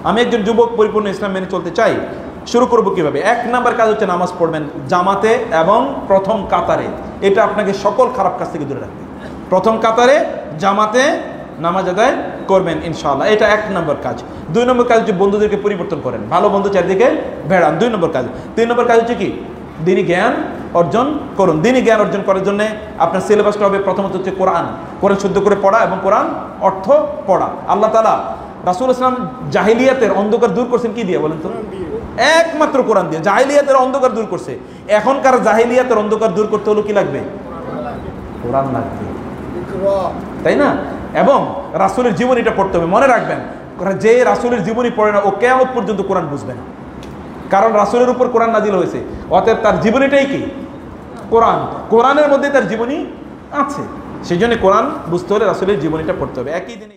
আমি একজন যুবক পরিপূর্ণ ইসলাম মেনে চলতে চাই, শুরু করব কিভাবে? এক নাম্বার কাজ হচ্ছে নামাজ পড়বেন জামাতে এবং প্রথম কাতারে। এটা আপনাকে সকল খারাপ কাজ থেকে দূরে রাখবে। প্রথম কাতারে জামাতে নামাজ আদায় করবেন ইনশাআল্লাহ, এটা এক নম্বর কাজ। দুই নম্বর কাজ হচ্ছে বন্ধুদেরকে পরিবর্তন করেন, ভালো বন্ধু চারিদিকে ভেড়ান, দুই নম্বর কাজ। তিন নম্বর কাজ হচ্ছে কি? দিনী জ্ঞান অর্জন করুন। দিনী জ্ঞান অর্জন করার জন্য আপনার সিলেবাসটা হবে প্রথমত হচ্ছে কোরআন শুদ্ধ করে পড়া এবং কোরআন অর্থ পড়া। আল্লাহ তাআলা রাসূল ইসলাম জাহিলিয়াতের অন্ধকার দূর করছেন কি দিয়ে বলেন তো? একমাত্র কোরআন দিয়ে জাহিলিয়াতের অন্ধকার দূর করছে। এখনকার জাহিলিয়াতের অন্ধকার দূর করতে হলো কি লাগবে? কোরআন লাগবে, তাই না? এবং রাসূলের জীবনীটা পড়তে হবে। মনে রাখবেন, যে রাসূলের জীবনী পড়ে না ও কিয়ামত পর্যন্ত কোরআন বুঝবে না, কারণ রাসূলের উপর কোরআন নাজিল হয়েছে। অতএব তার জীবনীটাই কি? কোরআন। কোরআনের মধ্যে তার জীবনী আছে। সেই জন্য কোরআন বুঝতে হলে রাসূলের জীবনীটা পড়তে হবে। একই দিনে